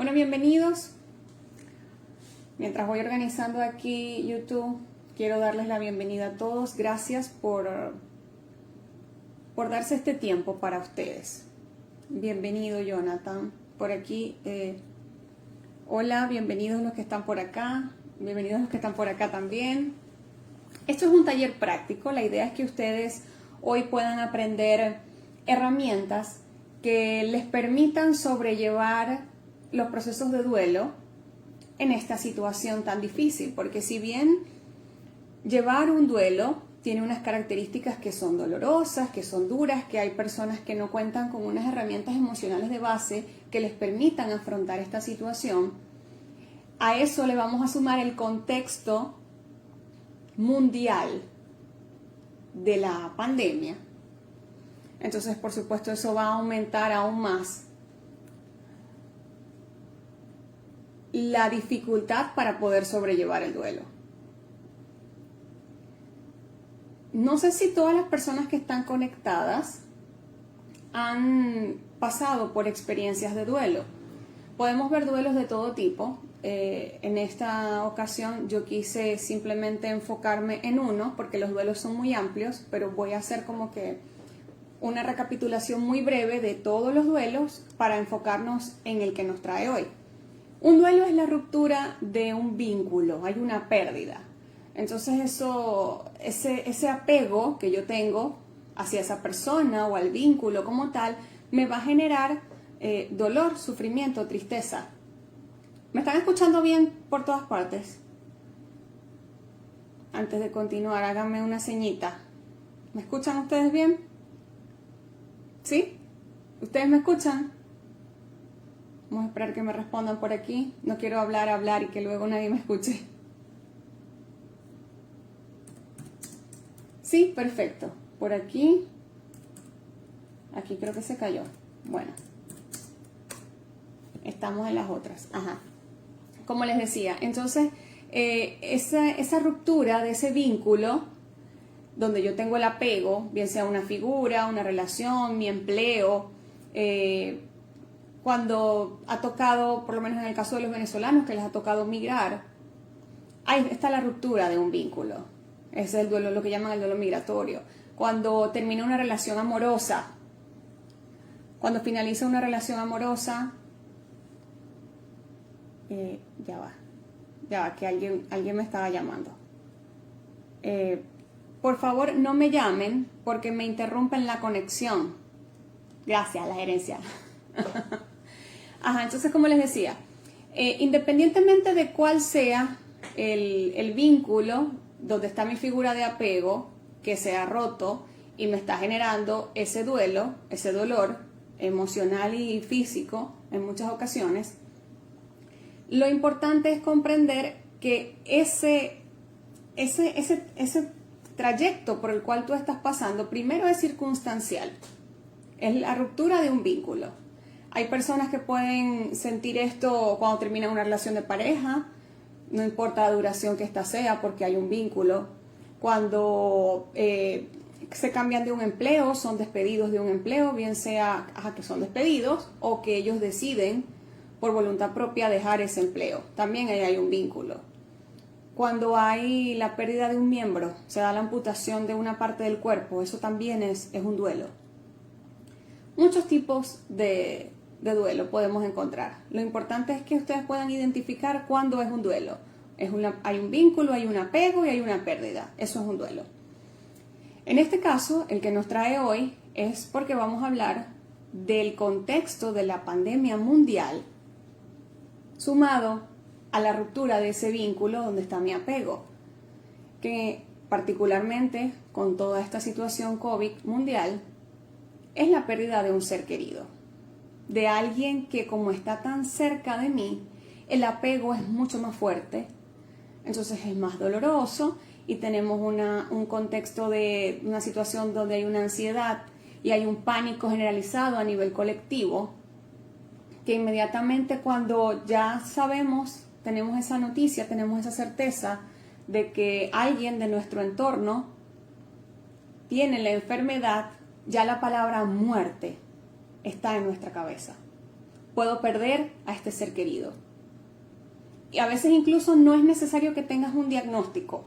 Bueno, bienvenidos. Mientras voy organizando aquí YouTube, quiero darles la bienvenida a todos. Gracias por darse este tiempo para ustedes. Bienvenido, Jonathan. Por aquí, hola, bienvenidos los que están por acá. Bienvenidos los que están por acá también. Esto es un taller práctico. La idea es que ustedes hoy puedan aprender herramientas que les permitan sobrellevar los procesos de duelo en esta situación tan difícil, porque si bien llevar un duelo tiene unas características que son dolorosas, que son duras, que hay personas que no cuentan con unas herramientas emocionales de base que les permitan afrontar esta situación, a eso le vamos a sumar el contexto mundial de la pandemia. Entonces, por supuesto, eso va a aumentar aún más la dificultad para poder sobrellevar el duelo. No sé si todas las personas que están conectadas han pasado por experiencias de duelo. Podemos ver duelos de todo tipo. En esta ocasión yo quise simplemente enfocarme en uno porque los duelos son muy amplios, pero voy a hacer como que una recapitulación muy breve de todos los duelos para enfocarnos en el que nos trae hoy. Un duelo es la ruptura de un vínculo, hay una pérdida. Entonces ese apego que yo tengo hacia esa persona o al vínculo como tal, me va a generar dolor, sufrimiento, tristeza. ¿Me están escuchando bien por todas partes? Antes de continuar, háganme una señita. ¿Me escuchan ustedes bien? ¿Sí? ¿Ustedes me escuchan? Vamos a esperar que me respondan por aquí. No quiero hablar y que luego nadie me escuche. Sí, perfecto. Por aquí. Aquí creo que se cayó. Bueno. Estamos en las otras. Ajá. Como les decía, entonces, esa ruptura de ese vínculo, donde yo tengo el apego, bien sea una figura, una relación, mi empleo, cuando ha tocado, por lo menos en el caso de los venezolanos, que les ha tocado migrar, ahí está la ruptura de un vínculo. Ese es el duelo, lo que llaman el duelo migratorio. Cuando termina una relación amorosa, cuando finaliza una relación amorosa, ya va, que alguien me estaba llamando. Por favor, no me llamen porque me interrumpen la conexión. Gracias, la gerencia. Ajá, entonces, como les decía, independientemente de cuál sea el vínculo donde está mi figura de apego, que se ha roto y me está generando ese duelo, ese dolor emocional y físico en muchas ocasiones, lo importante es comprender que ese trayecto por el cual tú estás pasando, primero es circunstancial, es la ruptura de un vínculo. Hay personas que pueden sentir esto cuando termina una relación de pareja, no importa la duración que ésta sea, porque hay un vínculo. Cuando se cambian de un empleo, son despedidos de un empleo, bien sea que son despedidos o que ellos deciden por voluntad propia dejar ese empleo. También ahí hay un vínculo. Cuando hay la pérdida de un miembro, se da la amputación de una parte del cuerpo, eso también es un duelo. Muchos tipos de duelo podemos encontrar. Lo importante es que ustedes puedan identificar cuándo es un duelo. Hay un vínculo, hay un apego y hay una pérdida. Eso es un duelo. En este caso, el que nos trae hoy es porque vamos a hablar del contexto de la pandemia mundial sumado a la ruptura de ese vínculo donde está mi apego, que particularmente con toda esta situación COVID mundial es la pérdida de un ser querido, de alguien que como está tan cerca de mí, el apego es mucho más fuerte, entonces es más doloroso y tenemos un contexto de una situación donde hay una ansiedad y hay un pánico generalizado a nivel colectivo, que inmediatamente cuando ya sabemos, tenemos esa noticia, tenemos esa certeza de que alguien de nuestro entorno tiene la enfermedad, ya la palabra muerte está en nuestra cabeza. puedo perder a este ser querido. Y a veces incluso no es necesario que tengas un diagnóstico.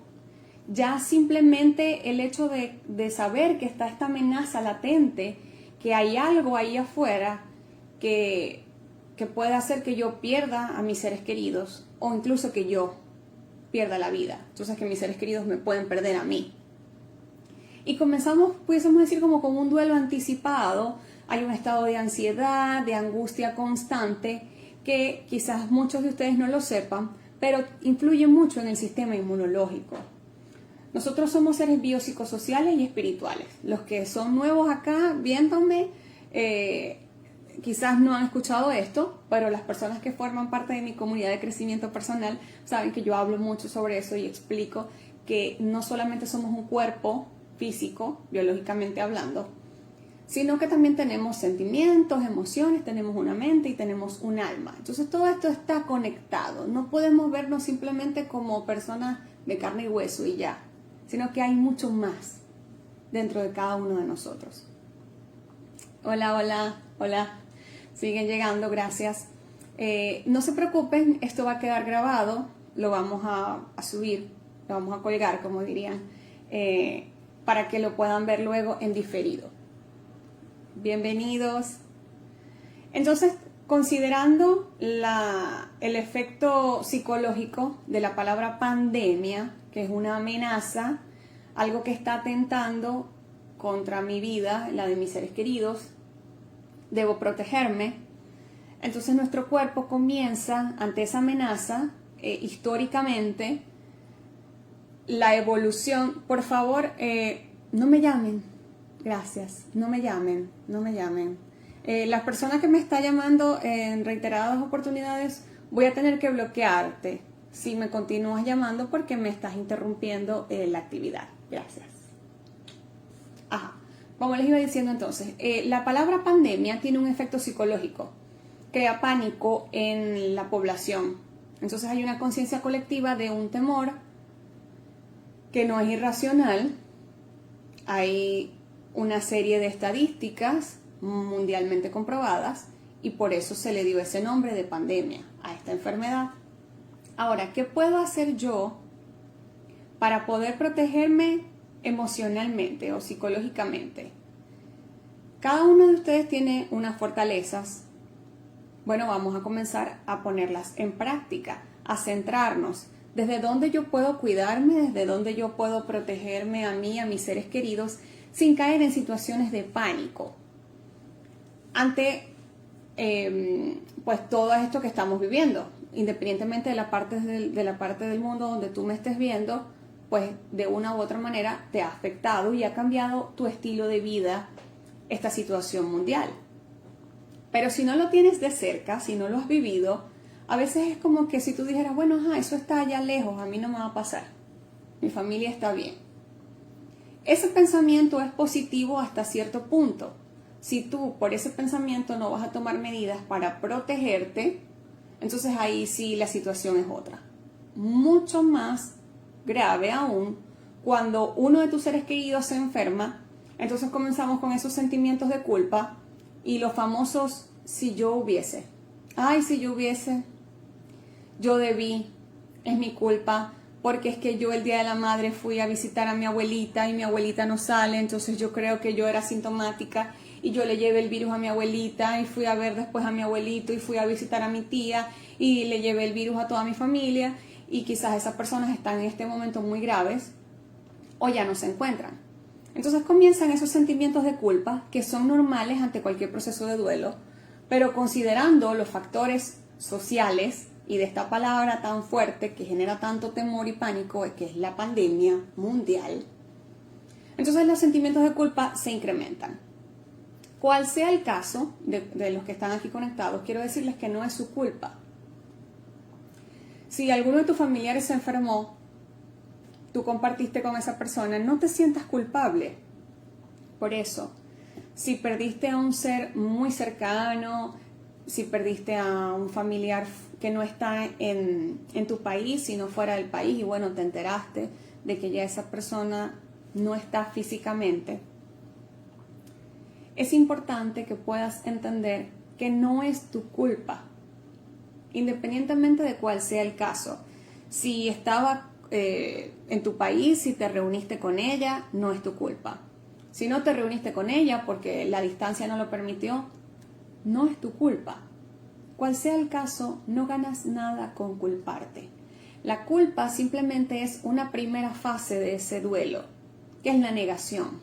Ya simplemente el hecho de saber que está esta amenaza latente, que hay algo ahí afuera que puede hacer que yo pierda a mis seres queridos o incluso que yo pierda la vida. Entonces que mis seres queridos me pueden perder a mí. Y pudiésemos decir como con un duelo anticipado. Hay un estado de ansiedad, de angustia constante, que quizás muchos de ustedes no lo sepan, pero influye mucho en el sistema inmunológico. Nosotros somos seres biopsicosociales y espirituales. Los que son nuevos acá viéndome, quizás no han escuchado esto, pero las personas que forman parte de mi comunidad de crecimiento personal saben que yo hablo mucho sobre eso y explico que no solamente somos un cuerpo físico, biológicamente hablando, sino que también tenemos sentimientos, emociones, tenemos una mente y tenemos un alma. Entonces todo esto está conectado. No podemos vernos simplemente como personas de carne y hueso y ya, sino que hay mucho más dentro de cada uno de nosotros. Hola, hola, hola. Siguen llegando, gracias. No se preocupen, esto va a quedar grabado, lo vamos a subir, lo vamos a colgar, como dirían, para que lo puedan ver luego en diferido. Bienvenidos. Entonces, considerando el efecto psicológico de la palabra pandemia, que es una amenaza, algo que está atentando contra mi vida, la de mis seres queridos, debo protegerme. Entonces nuestro cuerpo comienza ante esa amenaza, históricamente, la evolución. Por favor, no me llamen. Gracias, no me llamen. Las personas que me están llamando en reiteradas oportunidades, voy a tener que bloquearte si me continúas llamando porque me estás interrumpiendo la actividad. Gracias. Ajá, como les iba diciendo entonces, la palabra pandemia tiene un efecto psicológico, crea pánico en la población. Entonces hay una conciencia colectiva de un temor que no es irracional. Hay una serie de estadísticas mundialmente comprobadas y por eso se le dio ese nombre de pandemia a esta enfermedad. Ahora, ¿qué puedo hacer yo para poder protegerme emocionalmente o psicológicamente? Cada uno de ustedes tiene unas fortalezas. Bueno, vamos a comenzar a ponerlas en práctica, a centrarnos. ¿Desde dónde yo puedo cuidarme? ¿Desde dónde yo puedo protegerme a mí, a mis seres queridos, sin caer en situaciones de pánico ante pues todo esto que estamos viviendo? Independientemente de la parte del mundo donde tú me estés viendo, pues de una u otra manera te ha afectado y ha cambiado tu estilo de vida esta situación mundial. Pero si no lo tienes de cerca, si no lo has vivido, a veces es como que si tú dijeras, bueno, eso está allá lejos, a mí no me va a pasar, mi familia está bien. Ese pensamiento es positivo hasta cierto punto. Si tú por ese pensamiento no vas a tomar medidas para protegerte, entonces ahí sí la situación es otra. Mucho más grave aún cuando uno de tus seres queridos se enferma. Entonces comenzamos con esos sentimientos de culpa y los famosos si yo hubiese. Ay, si yo hubiese, yo debí, es mi culpa, porque es que yo el Día de la Madre fui a visitar a mi abuelita y mi abuelita no sale, entonces yo creo que yo era sintomática y yo le llevé el virus a mi abuelita y fui a ver después a mi abuelito y fui a visitar a mi tía y le llevé el virus a toda mi familia y quizás esas personas están en este momento muy graves o ya no se encuentran. Entonces comienzan esos sentimientos de culpa que son normales ante cualquier proceso de duelo, pero considerando los factores sociales y de esta palabra tan fuerte que genera tanto temor y pánico, que es la pandemia mundial, entonces los sentimientos de culpa se incrementan. Cual sea el caso de los que están aquí conectados, quiero decirles que no es su culpa. Si alguno de tus familiares se enfermó, tú compartiste con esa persona, no te sientas culpable por eso. Si perdiste a un ser muy cercano, si perdiste a un familiar que no está en tu país, sino fuera del país, y bueno, te enteraste de que ya esa persona no está físicamente, es importante que puedas entender que no es tu culpa, independientemente de cuál sea el caso. Si estaba en tu país, si te reuniste con ella, no es tu culpa. Si no te reuniste con ella porque la distancia no lo permitió, no es tu culpa. Cual sea el caso, no ganas nada con culparte. La culpa simplemente es una primera fase de ese duelo, que es la negación.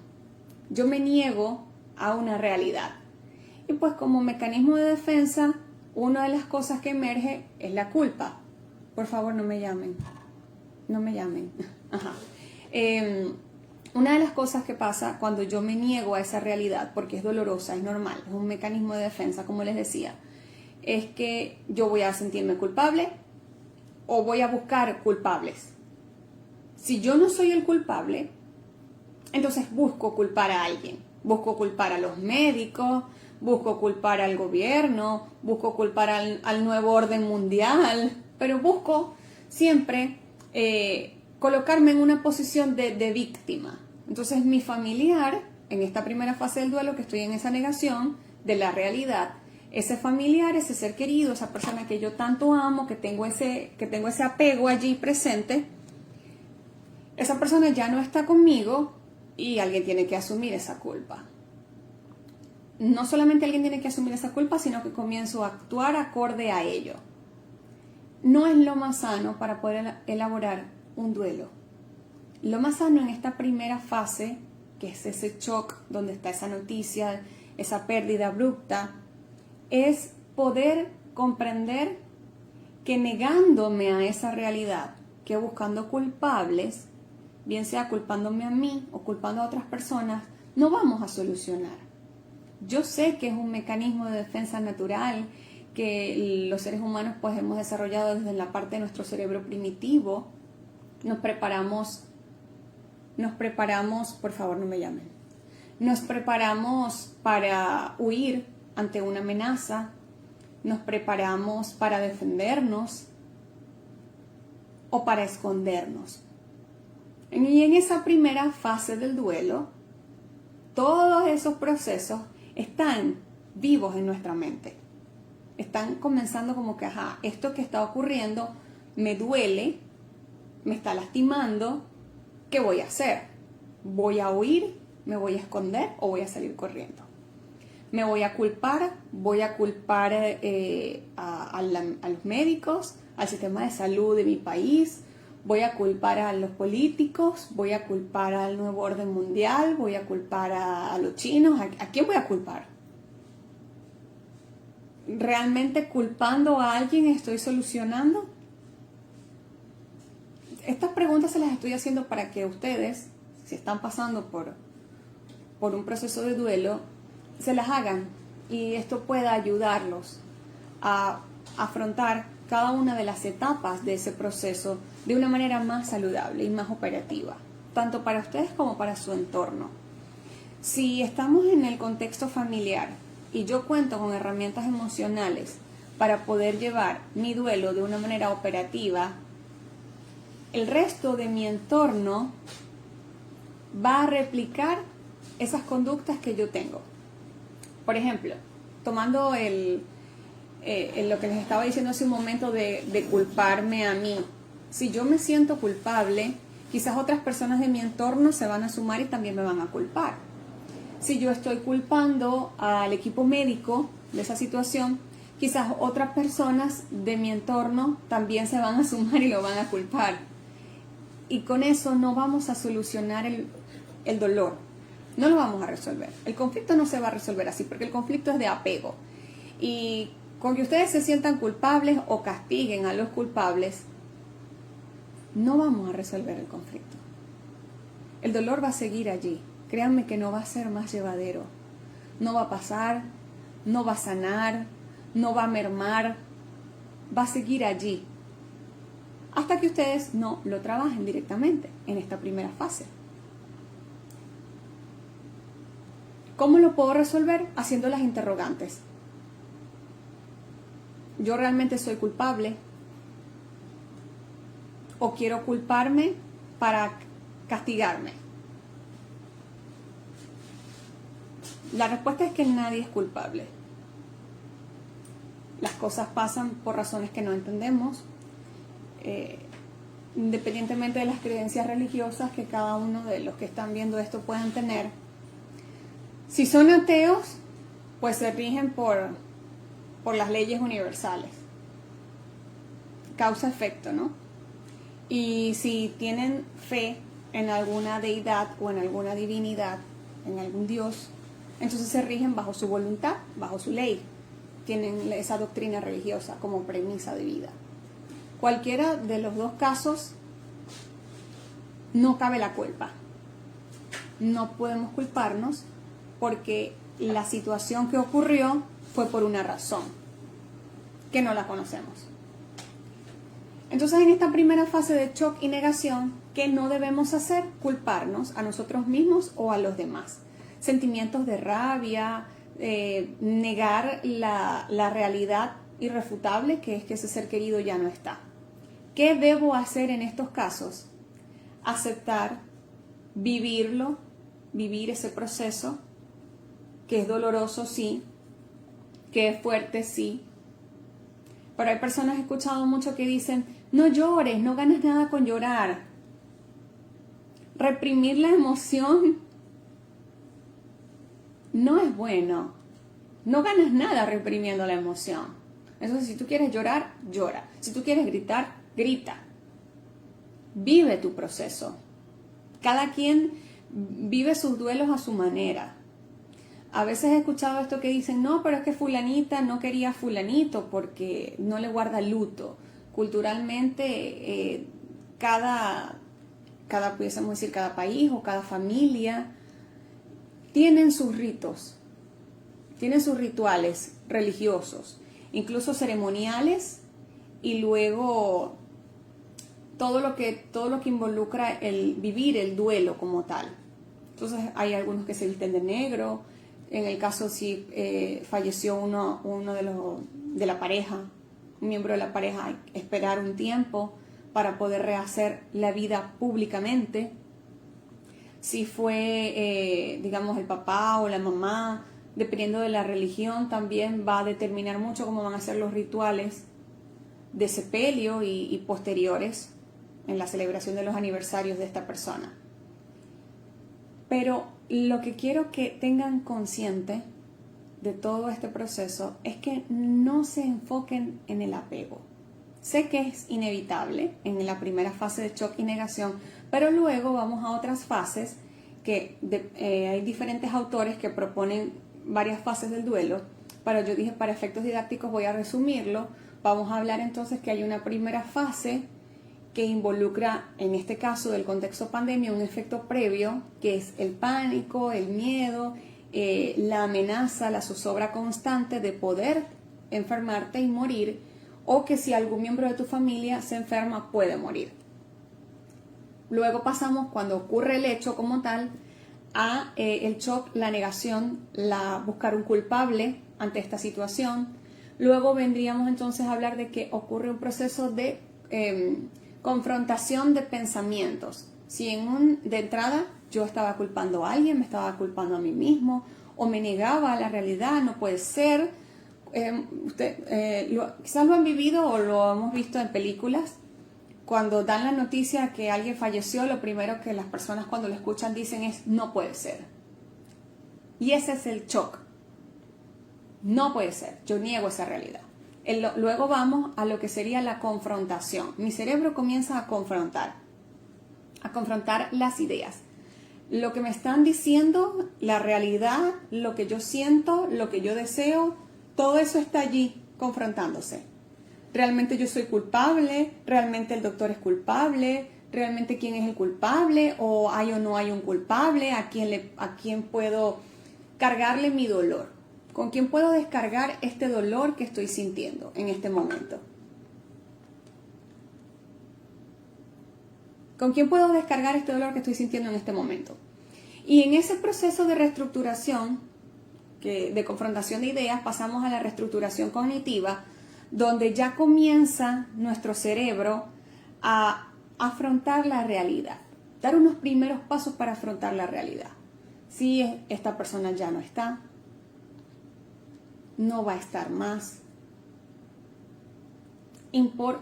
Yo me niego a una realidad. Y pues como mecanismo de defensa, una de las cosas que emerge es la culpa. Por favor, no me llamen. No me llamen. Ajá. Una de las cosas que pasa cuando yo me niego a esa realidad, porque es dolorosa, es normal, es un mecanismo de defensa, como les decía, es que yo voy a sentirme culpable o voy a buscar culpables. Si yo no soy el culpable, entonces busco culpar a alguien. Busco culpar a los médicos, busco culpar al gobierno, busco culpar al nuevo orden mundial, pero busco siempre colocarme en una posición de víctima. Entonces mi familiar, en esta primera fase del duelo, que estoy en esa negación de la realidad, ese familiar, ese ser querido, esa persona que yo tanto amo, que tengo ese apego allí presente, esa persona ya no está conmigo y alguien tiene que asumir esa culpa. No solamente alguien tiene que asumir esa culpa, sino que comienzo a actuar acorde a ello. No es lo más sano para poder elaborar un duelo. Lo más sano en esta primera fase, que es ese shock donde está esa noticia, esa pérdida abrupta, es poder comprender que negándome a esa realidad, que buscando culpables, bien sea culpándome a mí o culpando a otras personas, no vamos a solucionar. Yo sé que es un mecanismo de defensa natural que los seres humanos pues hemos desarrollado desde la parte de nuestro cerebro primitivo. Nos preparamos, por favor no me llamen, nos preparamos para huir ante una amenaza, nos preparamos para defendernos o para escondernos. Y en esa primera fase del duelo, todos esos procesos están vivos en nuestra mente. Están comenzando como que, esto que está ocurriendo me duele, me está lastimando, ¿qué voy a hacer? ¿Voy a huir? ¿Me voy a esconder o voy a salir corriendo? ¿Me voy a culpar? ¿Voy a culpar a los médicos, al sistema de salud de mi país? ¿Voy a culpar a los políticos? ¿Voy a culpar al nuevo orden mundial? ¿Voy a culpar a los chinos? ¿A quién voy a culpar? ¿Realmente culpando a alguien estoy solucionando? Estas preguntas se las estoy haciendo para que ustedes, si están pasando por un proceso de duelo, se las hagan y esto pueda ayudarlos a afrontar cada una de las etapas de ese proceso de una manera más saludable y más operativa, tanto para ustedes como para su entorno. Si estamos en el contexto familiar y yo cuento con herramientas emocionales para poder llevar mi duelo de una manera operativa, el resto de mi entorno va a replicar esas conductas que yo tengo. Por ejemplo, tomando lo que les estaba diciendo hace un momento de culparme a mí. Si yo me siento culpable, quizás otras personas de mi entorno se van a sumar y también me van a culpar. Si yo estoy culpando al equipo médico de esa situación, quizás otras personas de mi entorno también se van a sumar y lo van a culpar. Y con eso no vamos a solucionar el dolor. No lo vamos a resolver. El conflicto no se va a resolver así, porque el conflicto es de apego. Y con que ustedes se sientan culpables o castiguen a los culpables, no vamos a resolver el conflicto. El dolor va a seguir allí. Créanme que no va a ser más llevadero. No va a pasar, no va a sanar, no va a mermar. Va a seguir allí. Hasta que ustedes no lo trabajen directamente en esta primera fase. ¿Cómo lo puedo resolver? Haciendo las interrogantes. ¿Yo realmente soy culpable? ¿O quiero culparme para castigarme? La respuesta es que nadie es culpable. las cosas pasan por razones que no entendemos, independientemente de las creencias religiosas que cada uno de los que están viendo esto puedan tener. Si son ateos, pues se rigen por las leyes universales. Causa-efecto, ¿no? Y si tienen fe en alguna deidad o en alguna divinidad, en algún Dios, entonces se rigen bajo su voluntad, bajo su ley. Tienen esa doctrina religiosa como premisa de vida. Cualquiera de los dos casos no cabe la culpa. No podemos culparnos porque la situación que ocurrió fue por una razón que no la conocemos. Entonces, en esta primera fase de shock y negación, ¿qué no debemos hacer? Culparnos a nosotros mismos o a los demás. Sentimientos de rabia, negar la realidad irrefutable, que es que ese ser querido ya no está. ¿Qué debo hacer en estos casos? Aceptar, vivirlo, vivir ese proceso, que es doloroso, sí, que es fuerte, sí. Pero hay personas, he escuchado mucho que dicen, no llores, no ganas nada con llorar. Reprimir la emoción no es bueno. No ganas nada reprimiendo la emoción. Entonces, si tú quieres llorar, llora. Si tú quieres gritar, grita. Vive tu proceso. Cada quien vive sus duelos a su manera. A veces he escuchado esto que dicen, no, pero es que fulanita no quería a fulanito porque no le guarda luto. Culturalmente, pudiésemos decir, cada país o cada familia tienen sus ritos, tienen sus rituales religiosos, incluso ceremoniales, y luego todo lo que involucra el vivir el duelo como tal. Entonces hay algunos que se visten de negro. En el caso si falleció uno de la pareja, un miembro de la pareja, hay que esperar un tiempo para poder rehacer la vida públicamente. Si fue, digamos, el papá o la mamá, dependiendo de la religión, también va a determinar mucho cómo van a ser los rituales de sepelio y posteriores en la celebración de los aniversarios de esta persona. Pero lo que quiero que tengan consciente de todo este proceso es que no se enfoquen en el apego. Sé que es inevitable en la primera fase de shock y negación, pero luego vamos a otras fases que hay diferentes autores que proponen varias fases del duelo, pero yo dije para efectos didácticos voy a resumirlo. Vamos a hablar entonces que hay una primera fase que involucra, en este caso del contexto pandemia, un efecto previo, que es el pánico, el miedo, la amenaza, la zozobra constante de poder enfermarte y morir, o que si algún miembro de tu familia se enferma puede morir. Luego pasamos, cuando ocurre el hecho como tal, a el shock, la negación, buscar un culpable ante esta situación. Luego vendríamos entonces a hablar de que ocurre un proceso de confrontación de pensamientos. Si de entrada yo estaba culpando a alguien, me estaba culpando a mí mismo, o me negaba a la realidad, no puede ser. Quizás lo han vivido o lo hemos visto en películas. Cuando dan la noticia que alguien falleció, lo primero que las personas cuando lo escuchan dicen es, no puede ser. Y ese es el shock. No puede ser, yo niego esa realidad. Luego vamos a lo que sería la confrontación. Mi cerebro comienza a confrontar las ideas. Lo que me están diciendo, la realidad, lo que yo siento, lo que yo deseo, todo eso está allí confrontándose. ¿Realmente yo soy culpable? ¿Realmente el doctor es culpable? ¿Realmente quién es el culpable? ¿O hay o no hay un culpable? ¿A quién puedo cargarle mi dolor? ¿Con quién puedo descargar este dolor que estoy sintiendo en este momento? ¿Con quién puedo descargar este dolor que estoy sintiendo en este momento? Y en ese proceso de reestructuración, de confrontación de ideas, pasamos a la reestructuración cognitiva, donde ya comienza nuestro cerebro a afrontar la realidad, dar unos primeros pasos para afrontar la realidad. Si esta persona ya no está, no va a estar más,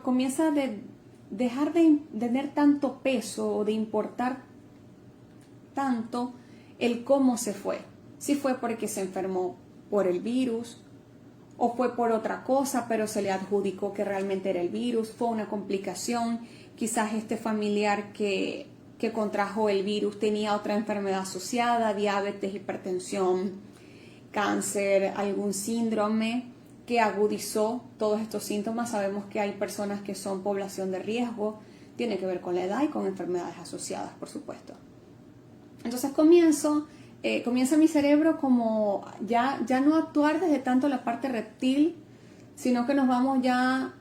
comienza a dejar de tener tanto peso o de importar tanto el cómo se fue. Si fue porque se enfermó por el virus o fue por otra cosa, pero se le adjudicó que realmente era el virus, fue una complicación, quizás este familiar que contrajo el virus tenía otra enfermedad asociada, diabetes, hipertensión, cáncer, algún síndrome que agudizó todos estos síntomas. Sabemos que hay personas que son población de riesgo, tiene que ver con la edad y con enfermedades asociadas, por supuesto. Entonces comienza mi cerebro como ya no actuar desde tanto la parte reptil, sino que nos vamos ya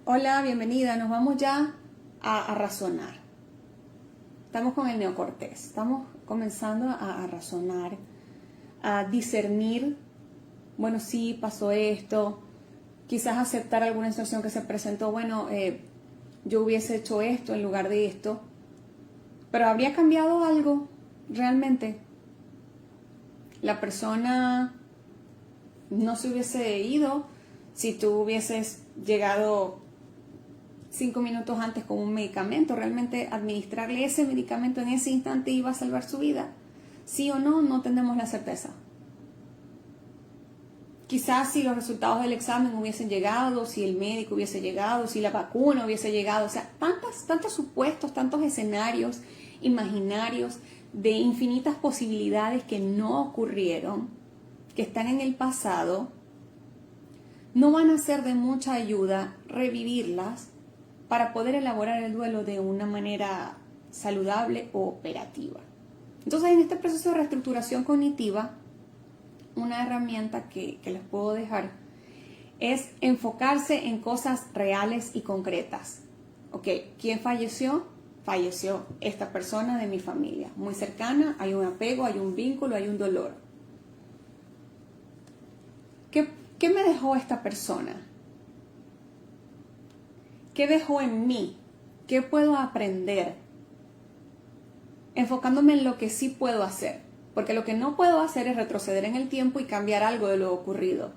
hola, bienvenida, nos vamos ya a razonar. Estamos con el neocortés, estamos comenzando a razonar, a discernir, bueno, sí, pasó esto, quizás aceptar alguna situación que se presentó, bueno, yo hubiese hecho esto en lugar de esto, pero ¿habría cambiado algo realmente? La persona no se hubiese ido si tú hubieses llegado 5 minutos antes con un medicamento. ¿Realmente administrarle ese medicamento en ese instante iba a salvar su vida? ¿Sí o no? No tenemos la certeza. Quizás si los resultados del examen hubiesen llegado, si el médico hubiese llegado, si la vacuna hubiese llegado, o sea, tantos supuestos, tantos escenarios imaginarios de infinitas posibilidades que no ocurrieron, que están en el pasado, no van a ser de mucha ayuda revivirlas para poder elaborar el duelo de una manera saludable o operativa. Entonces, en este proceso de reestructuración cognitiva, una herramienta que les puedo dejar es enfocarse en cosas reales y concretas. Ok, ¿quién falleció? Falleció esta persona de mi familia, muy cercana, hay un apego, hay un vínculo, hay un dolor. ¿Qué me dejó esta persona? ¿Qué dejó en mí? ¿Qué puedo aprender? Enfocándome en lo que sí puedo hacer, porque lo que no puedo hacer es retroceder en el tiempo y cambiar algo de lo ocurrido.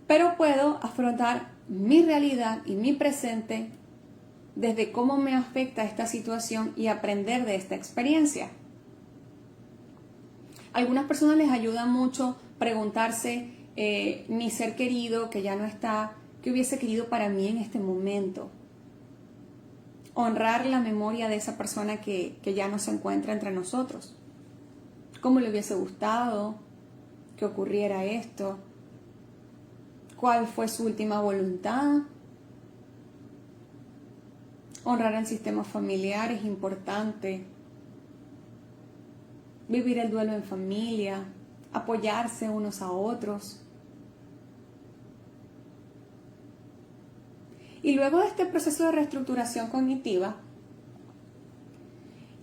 Pero puedo afrontar mi realidad y mi presente desde cómo me afecta esta situación y aprender de esta experiencia. A algunas personas les ayuda mucho preguntarse, mi ser querido que ya no está, ¿qué hubiese querido para mí en este momento? Honrar la memoria de esa persona que ya no se encuentra entre nosotros. ¿Cómo le hubiese gustado que ocurriera esto? ¿Cuál fue su última voluntad? Honrar el sistema familiar es importante. Vivir el duelo en familia, apoyarse unos a otros. Y luego de este proceso de reestructuración cognitiva,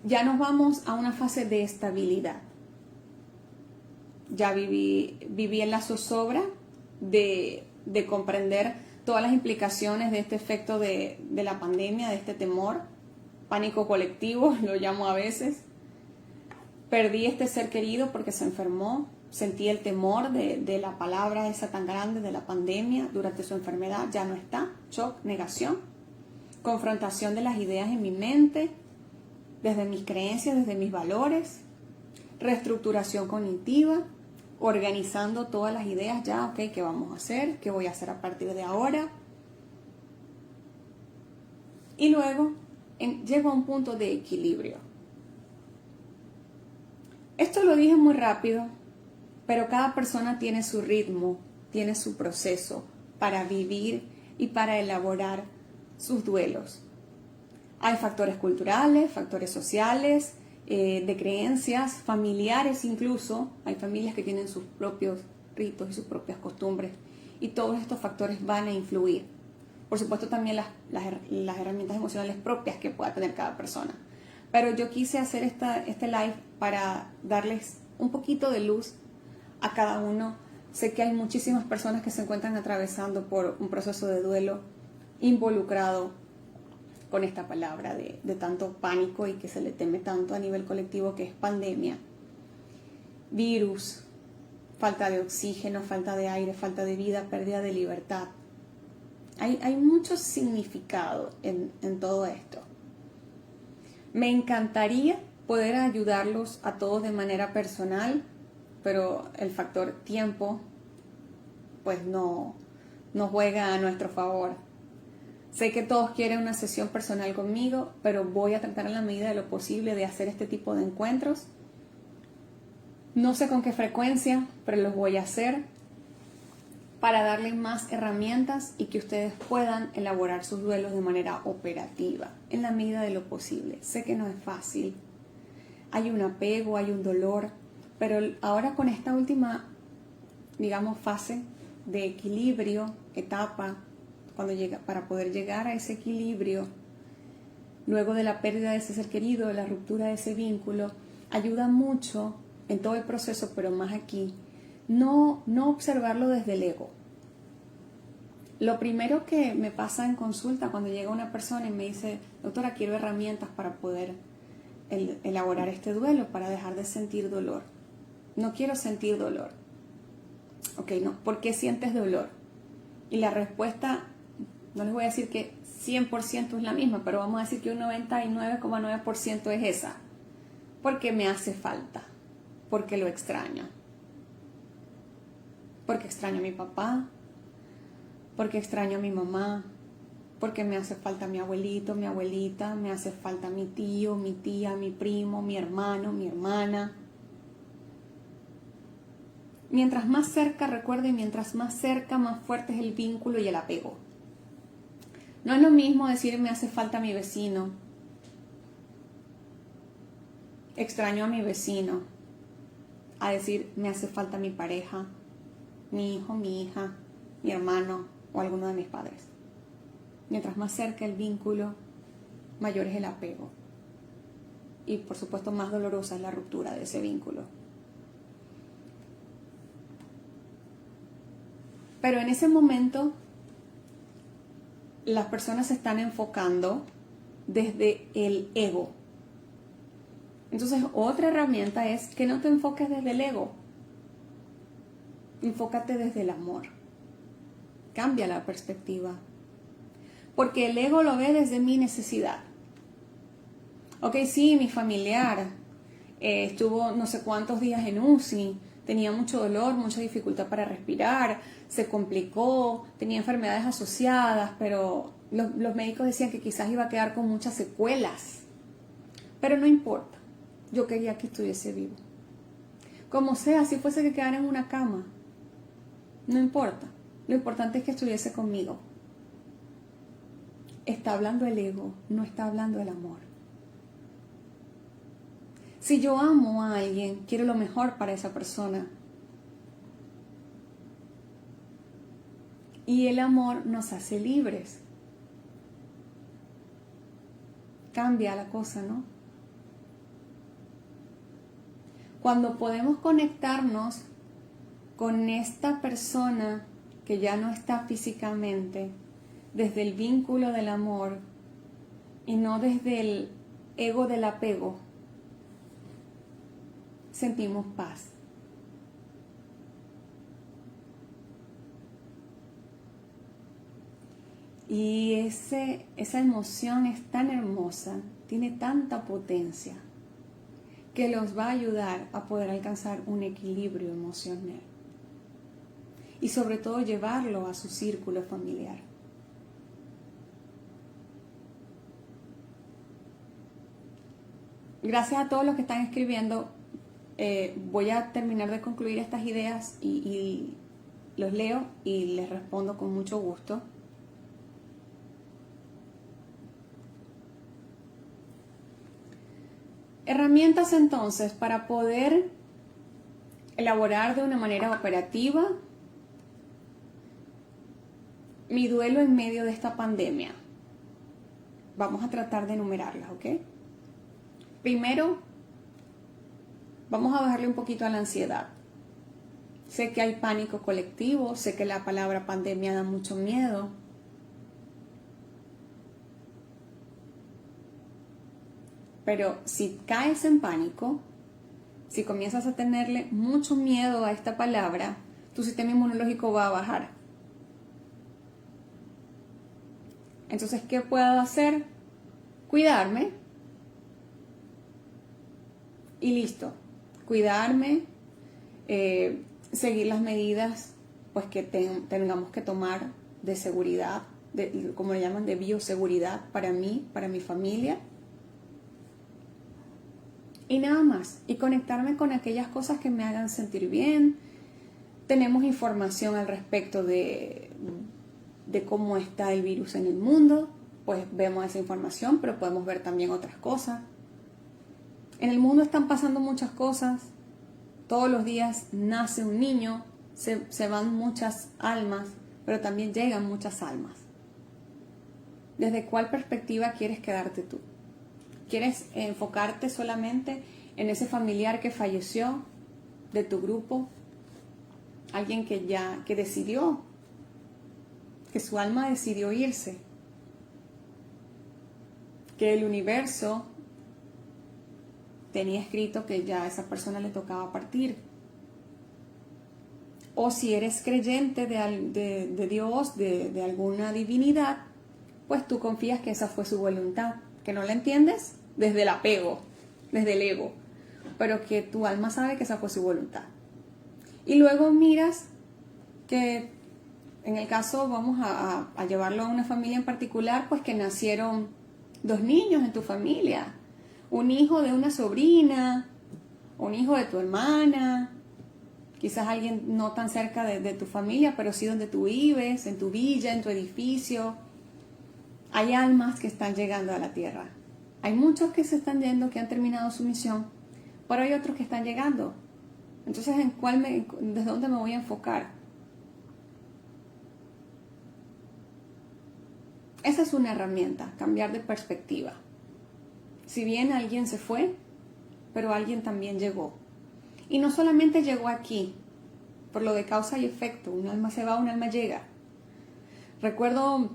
ya nos vamos a una fase de estabilidad. Ya viví en la zozobra de comprender todas las implicaciones de este efecto de la pandemia, de este temor, pánico colectivo, lo llamo a veces. Perdí este ser querido porque se enfermó, sentí el temor de la palabra esa tan grande de la pandemia durante su enfermedad, ya no está, shock, negación, confrontación de las ideas en mi mente, desde mis creencias, desde mis valores, reestructuración cognitiva, organizando todas las ideas ya, ok, ¿qué vamos a hacer? ¿Qué voy a hacer a partir de ahora? Y luego llego a un punto de equilibrio. Esto lo dije muy rápido, pero cada persona tiene su ritmo, tiene su proceso para vivir y para elaborar sus duelos. Hay factores culturales, factores sociales, de creencias, familiares incluso. Hay familias que tienen sus propios ritos y sus propias costumbres y todos estos factores van a influir. Por supuesto también las herramientas emocionales propias que pueda tener cada persona. Pero yo quise hacer este live para darles un poquito de luz a cada uno. Sé que hay muchísimas personas que se encuentran atravesando por un proceso de duelo involucrado con esta palabra de tanto pánico y que se le teme tanto a nivel colectivo, que es pandemia, virus, falta de oxígeno, falta de aire, falta de vida, pérdida de libertad. Hay mucho significado en todo esto. Me encantaría poder ayudarlos a todos de manera personal, pero el factor tiempo pues no juega a nuestro favor. Sé que todos quieren una sesión personal conmigo, pero voy a tratar en la medida de lo posible de hacer este tipo de encuentros. No sé con qué frecuencia, pero los voy a hacer para darles más herramientas y que ustedes puedan elaborar sus duelos de manera operativa, en la medida de lo posible. Sé que no es fácil. Hay un apego, hay un dolor, pero ahora con esta última, digamos, fase de equilibrio, etapa, para poder llegar a ese equilibrio, luego de la pérdida de ese ser querido, de la ruptura de ese vínculo, ayuda mucho en todo el proceso, pero más aquí, no observarlo desde el ego. Lo primero que me pasa en consulta cuando llega una persona y me dice, doctora, quiero herramientas para poder elaborar este duelo, para dejar de sentir dolor. No quiero sentir dolor. Ok, no, ¿por qué sientes dolor? Y la respuesta, no les voy a decir que 100% es la misma, pero vamos a decir que un 99,9% es esa. Porque me hace falta, porque lo extraño. Porque extraño a mi papá, porque extraño a mi mamá, porque me hace falta mi abuelito, mi abuelita, me hace falta mi tío, mi tía, mi primo, mi hermano, mi hermana. Mientras más cerca, recuerden, mientras más cerca, más fuerte es el vínculo y el apego. No es lo mismo decir me hace falta mi vecino, extraño a mi vecino, a decir me hace falta mi pareja, mi hijo, mi hija, mi hermano o alguno de mis padres. Mientras más cerca el vínculo, mayor es el apego. Y por supuesto más dolorosa es la ruptura de ese vínculo. Pero en ese momento, las personas se están enfocando desde el ego. Entonces, otra herramienta es que no te enfoques desde el ego. Enfócate desde el amor. Cambia la perspectiva. Porque el ego lo ve desde mi necesidad. Ok, sí, mi familiar estuvo no sé cuántos días en UCI, tenía mucho dolor, mucha dificultad para respirar, se complicó, tenía enfermedades asociadas, pero los médicos decían que quizás iba a quedar con muchas secuelas. Pero no importa, yo quería que estuviese vivo. Como sea, si fuese que quedara en una cama, no importa, lo importante es que estuviese conmigo. Está hablando el ego, no está hablando el amor. Si yo amo a alguien, quiero lo mejor para esa persona. Y el amor nos hace libres. Cambia la cosa, ¿no? Cuando podemos conectarnos con esta persona que ya no está físicamente, desde el vínculo del amor y no desde el ego del apego, sentimos paz. Y esa emoción es tan hermosa, tiene tanta potencia, que los va a ayudar a poder alcanzar un equilibrio emocional. Y sobre todo llevarlo a su círculo familiar. Gracias a todos los que están escribiendo. Voy a terminar de concluir estas ideas y los leo y les respondo con mucho gusto. Herramientas entonces para poder elaborar de una manera operativa mi duelo en medio de esta pandemia. Vamos a tratar de enumerarlas, ¿ok? Primero, vamos a bajarle un poquito a la ansiedad. Sé que hay pánico colectivo, sé que la palabra pandemia da mucho miedo. Pero si caes en pánico, Si comienzas a tenerle mucho miedo a esta palabra, tu sistema inmunológico va a bajar. Entonces, ¿qué puedo hacer? Cuidarme. Y listo. Cuidarme, seguir las medidas pues que tengamos que tomar de seguridad, como le llaman, de bioseguridad para mí, para mi familia. Y nada más. Y conectarme con aquellas cosas que me hagan sentir bien. Tenemos información al respecto de cómo está el virus en el mundo. Pues vemos esa información, pero podemos ver también otras cosas. En el mundo están pasando muchas cosas. Todos los días nace un niño, se van muchas almas, pero también llegan muchas almas. ¿Desde cuál perspectiva quieres quedarte tú? ¿Quieres enfocarte solamente en ese familiar que falleció de tu grupo? Alguien que decidió, que su alma decidió irse, que el universo tenía escrito que ya a esa persona le tocaba partir. O si eres creyente de Dios, de alguna divinidad, pues tú confías que esa fue su voluntad. Que no la entiendes desde el apego, desde el ego, pero que tu alma sabe que esa fue su voluntad. Y luego miras que en el caso, vamos a llevarlo a una familia en particular, pues que nacieron 2 niños en tu familia. Un hijo de una sobrina, un hijo de tu hermana, quizás alguien no tan cerca de tu familia, pero sí donde tú vives, en tu villa, en tu edificio. Hay almas que están llegando a la tierra. Hay muchos que se están yendo, que han terminado su misión, pero hay otros que están llegando. Entonces, ¿desde dónde me voy a enfocar? Esa es una herramienta, cambiar de perspectiva. Si bien alguien se fue, pero alguien también llegó. Y no solamente llegó aquí, por lo de causa y efecto, un alma se va, un alma llega. Recuerdo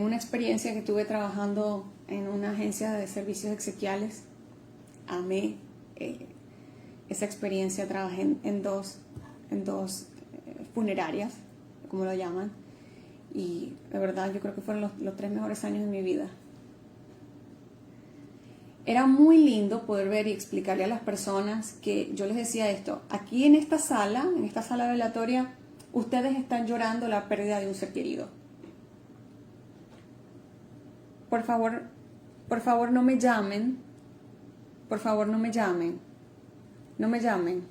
una experiencia que tuve trabajando en una agencia de servicios exequiales. Amé esa experiencia, trabajé en dos funerarias, como lo llaman, y de verdad yo creo que fueron los 3 mejores años de mi vida. Era muy lindo poder ver y explicarle a las personas que yo les decía esto: aquí en esta sala velatoria, ustedes están llorando la pérdida de un ser querido. Por favor no me llamen, por favor no me llamen, no me llamen.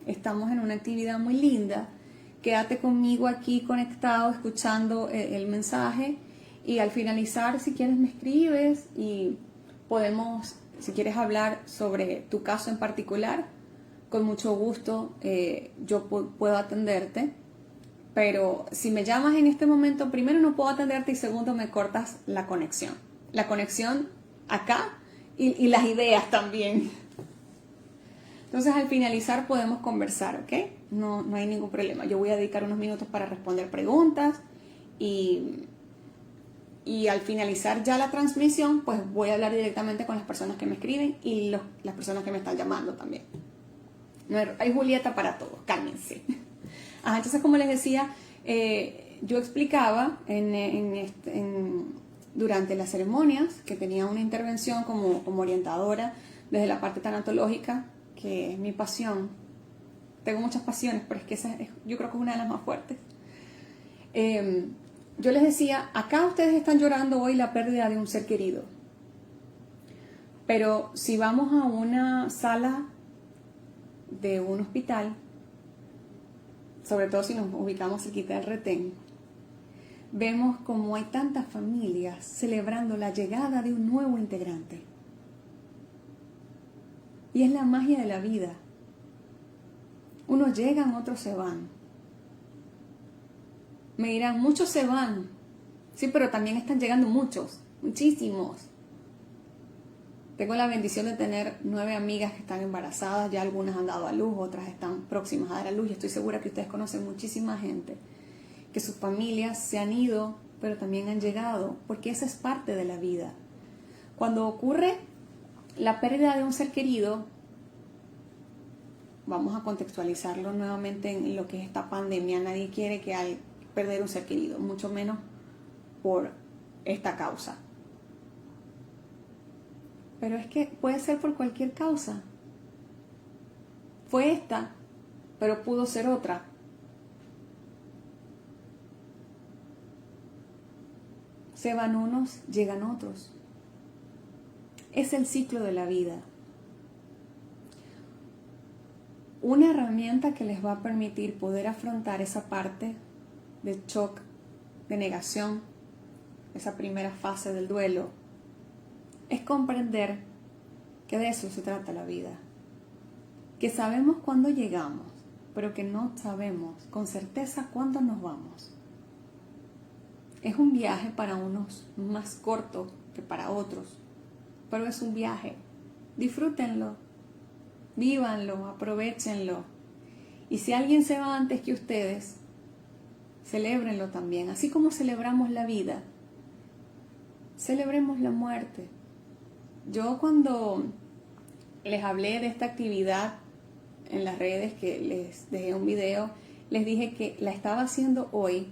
Estamos en una actividad muy linda, quédate conmigo aquí conectado, escuchando el mensaje, y al finalizar, si quieres me escribes y podemos, si quieres hablar sobre tu caso en particular, con mucho gusto yo puedo atenderte. Pero si me llamas en este momento, primero no puedo atenderte y segundo me cortas la conexión. La conexión acá y las ideas también. Entonces al finalizar podemos conversar, ¿ok? No hay ningún problema. Yo voy a dedicar unos minutos para responder preguntas y al finalizar ya la transmisión, pues voy a hablar directamente con las personas que me escriben y las personas que me están llamando también. No hay Julieta para todos, cálmense. Entonces, como les decía, yo explicaba durante las ceremonias que tenía una intervención como orientadora desde la parte tanatológica, que es mi pasión. Tengo muchas pasiones, pero es que yo creo que es una de las más fuertes. Yo les decía, acá ustedes están llorando hoy la pérdida de un ser querido. Pero si vamos a una sala de un hospital, sobre todo si nos ubicamos cerquita del retén, vemos como hay tantas familias celebrando la llegada de un nuevo integrante. Y es la magia de la vida. Unos llegan, otros se van. Me dirán, muchos se van. Sí, pero también están llegando muchos, muchísimos. Tengo la bendición de tener 9 amigas que están embarazadas, ya algunas han dado a luz, otras están próximas a dar a luz, y estoy segura que ustedes conocen muchísima gente, que sus familias se han ido, pero también han llegado, porque esa es parte de la vida. Cuando ocurre la pérdida de un ser querido, vamos a contextualizarlo nuevamente en lo que es esta pandemia. Nadie quiere que perder un ser querido, mucho menos por esta causa. Pero es que puede ser por cualquier causa. Fue esta, pero pudo ser otra. Se van unos, llegan otros. Es el ciclo de la vida. Una herramienta que les va a permitir poder afrontar esa parte de shock, de negación, esa primera fase del duelo, es comprender que de eso se trata la vida. Que sabemos cuándo llegamos, pero que no sabemos con certeza cuándo nos vamos. Es un viaje para unos más corto que para otros, pero es un viaje. Disfrútenlo, vívanlo, aprovéchenlo. Y si alguien se va antes que ustedes, celébrenlo también. Así como celebramos la vida, celebremos la muerte. Yo cuando les hablé de esta actividad en las redes, que les dejé un video, les dije que la estaba haciendo hoy,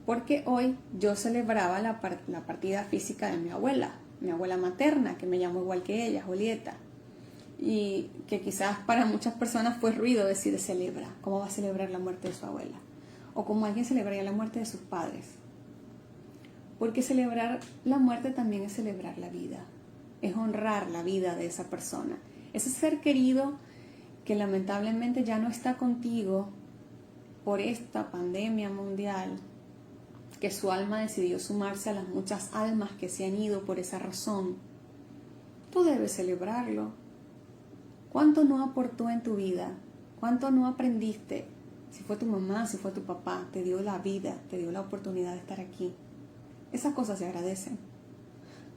porque hoy yo celebraba la partida física de mi abuela materna, que me llamó igual que ella, Julieta. Y que quizás para muchas personas fue ruido decir celebra. ¿Cómo va a celebrar la muerte de su abuela? O como alguien celebraría la muerte de sus padres. Porque celebrar la muerte también es celebrar la vida. Es honrar la vida de esa persona. Ese ser querido que lamentablemente ya no está contigo por esta pandemia mundial, que su alma decidió sumarse a las muchas almas que se han ido por esa razón. Tú debes celebrarlo. ¿Cuánto no aportó en tu vida? ¿Cuánto no aprendiste? Si fue tu mamá, si fue tu papá, te dio la vida, te dio la oportunidad de estar aquí. Esas cosas se agradecen.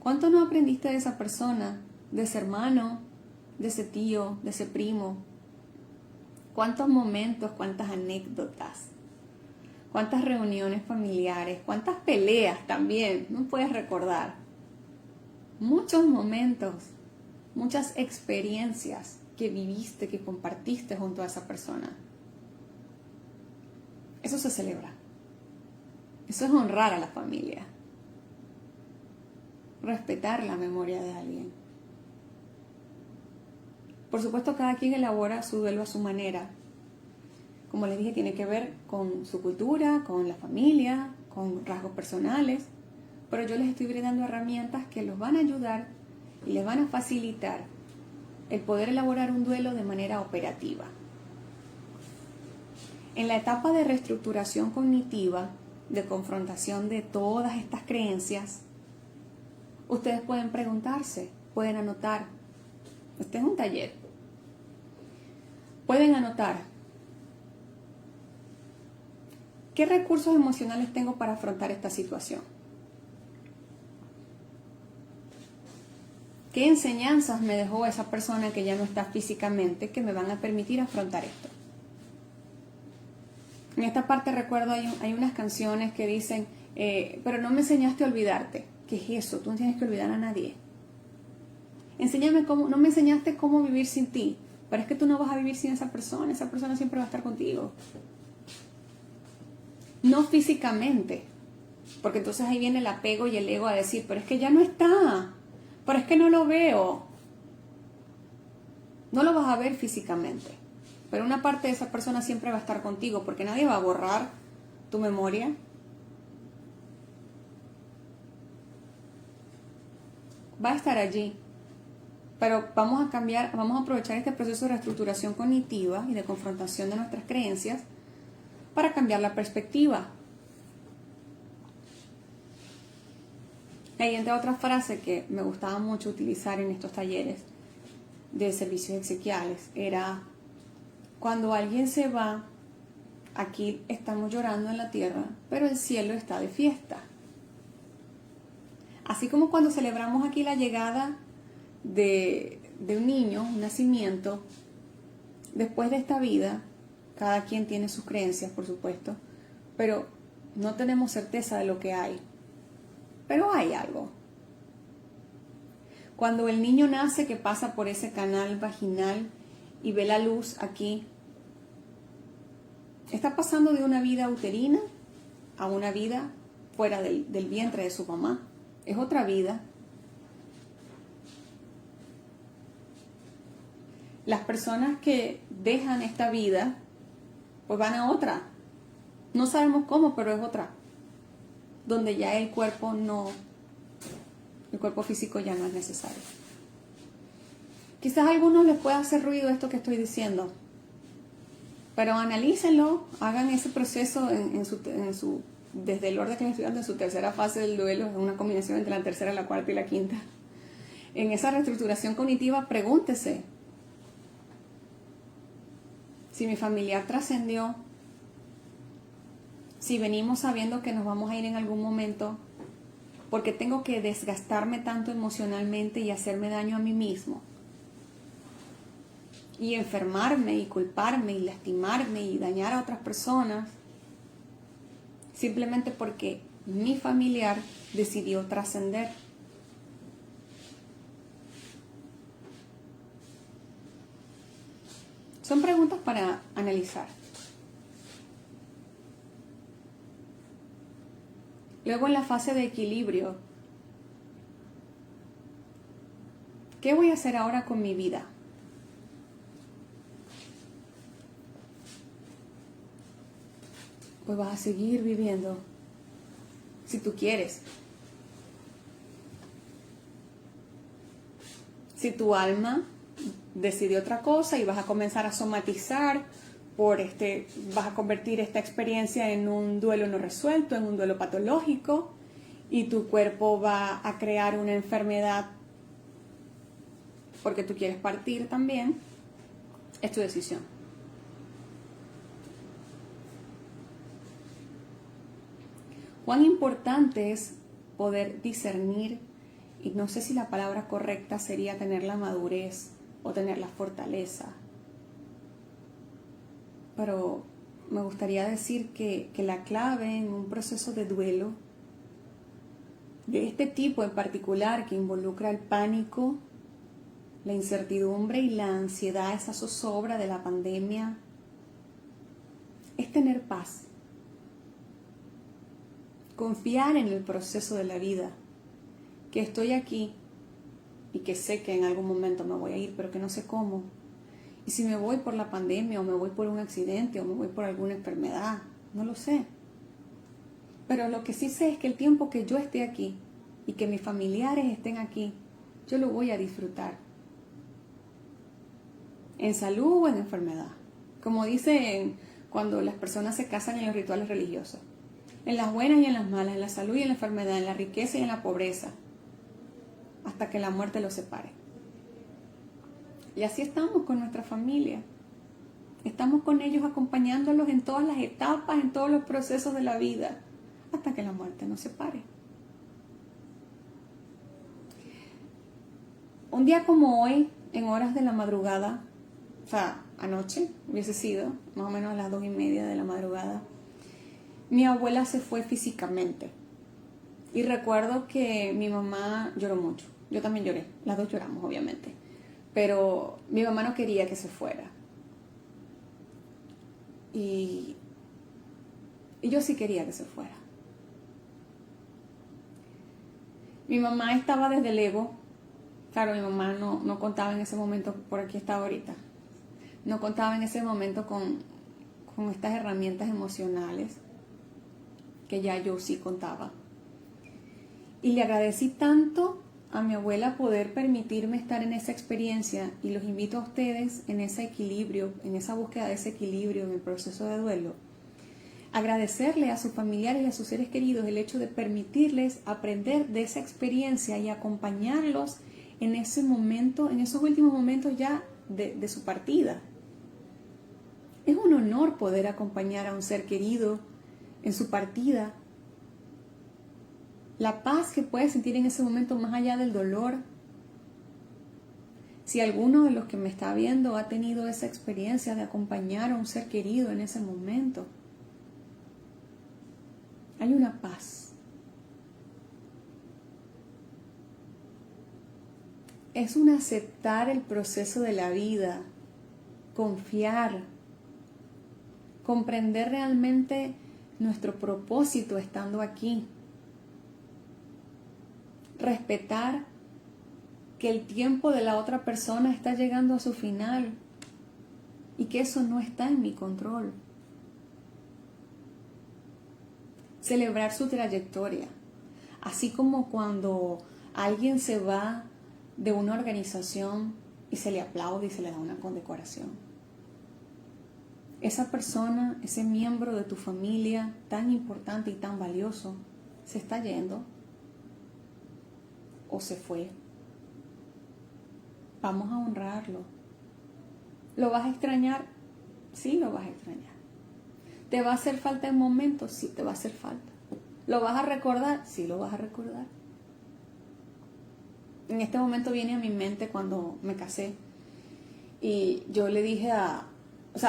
¿Cuánto no aprendiste de esa persona, de ese hermano, de ese tío, de ese primo? ¿Cuántos momentos, cuántas anécdotas, cuántas reuniones familiares, cuántas peleas también no puedes recordar? Muchos momentos, muchas experiencias que viviste, que compartiste junto a esa persona. Eso se celebra. Eso es honrar a la familia. Respetar la memoria de alguien. Por supuesto, cada quien elabora su duelo a su manera. Como les dije, tiene que ver con su cultura, con la familia, con rasgos personales. Pero yo les estoy brindando herramientas que los van a ayudar y les van a facilitar el poder elaborar un duelo de manera operativa. En la etapa de reestructuración cognitiva, de confrontación de todas estas creencias, ustedes pueden preguntarse, pueden anotar. Este es un taller. Pueden anotar. ¿Qué recursos emocionales tengo para afrontar esta situación? ¿Qué enseñanzas me dejó esa persona que ya no está físicamente que me van a permitir afrontar esto? En esta parte recuerdo hay unas canciones que dicen, pero no me enseñaste a olvidarte. ¿Qué es eso? Tú no tienes que olvidar a nadie. No me enseñaste cómo vivir sin ti, pero es que tú no vas a vivir sin esa persona siempre va a estar contigo. No físicamente, porque entonces ahí viene el apego y el ego a decir, pero es que ya no está, pero es que no lo veo. No lo vas a ver físicamente, pero una parte de esa persona siempre va a estar contigo, porque nadie va a borrar tu memoria. Va a estar allí. Pero vamos a aprovechar este proceso de reestructuración cognitiva y de confrontación de nuestras creencias para cambiar la perspectiva. Hay entre otras frases que me gustaba mucho utilizar en estos talleres de servicios exequiales, era: cuando alguien se va, aquí estamos llorando en la tierra, pero el cielo está de fiesta. Así como cuando celebramos aquí la llegada de un niño, un nacimiento, después de esta vida, cada quien tiene sus creencias, por supuesto, pero no tenemos certeza de lo que hay. Pero hay algo. Cuando el niño nace, que pasa por ese canal vaginal y ve la luz aquí Está pasando de una vida uterina a una vida fuera del vientre de su mamá. Es otra vida. Las personas que dejan esta vida, pues van a otra. No sabemos cómo, pero es otra. Donde ya el cuerpo físico ya no es necesario. Quizás a algunos les pueda hacer ruido esto que estoy diciendo, pero analícenlo, hagan ese proceso desde el orden que les estoy dando en su tercera fase del duelo, es una combinación entre la tercera, la cuarta y la quinta. En esa reestructuración cognitiva, pregúntese: si mi familiar trascendió, si venimos sabiendo que nos vamos a ir en algún momento, ¿por qué tengo que desgastarme tanto emocionalmente y hacerme daño a mí mismo? Y enfermarme y culparme y lastimarme y dañar a otras personas simplemente porque mi familiar decidió trascender. Son preguntas para analizar. Luego, en la fase de equilibrio, ¿qué voy a hacer ahora con mi vida? Pues vas a seguir viviendo, si tú quieres. Si tu alma decidió otra cosa y vas a comenzar a somatizar vas a convertir esta experiencia en un duelo no resuelto, en un duelo patológico, y tu cuerpo va a crear una enfermedad porque tú quieres partir también, es tu decisión. Cuán importante es poder discernir, y no sé si la palabra correcta sería tener la madurez o tener la fortaleza, pero me gustaría decir que la clave en un proceso de duelo de este tipo en particular, que involucra el pánico, la incertidumbre y la ansiedad, esa zozobra de la pandemia, es tener paz. Confiar en el proceso de la vida, que estoy aquí y que sé que en algún momento me voy a ir, pero que no sé cómo. Y si me voy por la pandemia, o me voy por un accidente, o me voy por alguna enfermedad, no lo sé. Pero lo que sí sé es que el tiempo que yo esté aquí y que mis familiares estén aquí, yo lo voy a disfrutar. En salud o en enfermedad. Como dicen cuando las personas se casan en los rituales religiosos. En las buenas y en las malas, en la salud y en la enfermedad, en la riqueza y en la pobreza, hasta que la muerte los separe. Y así estamos con nuestra familia. Estamos con ellos acompañándolos en todas las etapas, en todos los procesos de la vida, hasta que la muerte nos separe. Un día como hoy, en horas de la madrugada, o sea, anoche hubiese sido, más o menos a las 2:30 de la madrugada, mi abuela se fue físicamente. Y recuerdo que mi mamá lloró mucho. Yo también lloré. Las dos lloramos, obviamente. Pero mi mamá no quería que se fuera. Y yo sí quería que se fuera. Mi mamá estaba desde el ego. Claro, mi mamá no contaba en ese momento, por aquí está ahorita. No contaba en ese momento con estas herramientas emocionales que ya yo sí contaba. Y le agradecí tanto a mi abuela poder permitirme estar en esa experiencia, y los invito a ustedes en ese equilibrio, en esa búsqueda de ese equilibrio en el proceso de duelo. Agradecerle a sus familiares y a sus seres queridos el hecho de permitirles aprender de esa experiencia y acompañarlos en ese momento, en esos últimos momentos ya de su partida. Es un honor poder acompañar a un ser querido en su partida. La paz que puedes sentir en ese momento más allá del dolor. Si alguno de los que me está viendo ha tenido esa experiencia de acompañar a un ser querido en ese momento, hay una paz. Es un aceptar el proceso de la vida, confiar, comprender realmente nuestro propósito estando aquí, respetar que el tiempo de la otra persona está llegando a su final y que eso no está en mi control. Celebrar su trayectoria, así como cuando alguien se va de una organización y se le aplaude y se le da una condecoración. Esa persona, ese miembro de tu familia tan importante y tan valioso, se está yendo o se fue. Vamos a honrarlo. ¿Lo vas a extrañar? Sí, lo vas a extrañar. ¿Te va a hacer falta en momentos? Sí, te va a hacer falta. ¿Lo vas a recordar? Sí, lo vas a recordar. En este momento viene a mi mente cuando me casé y yo le dije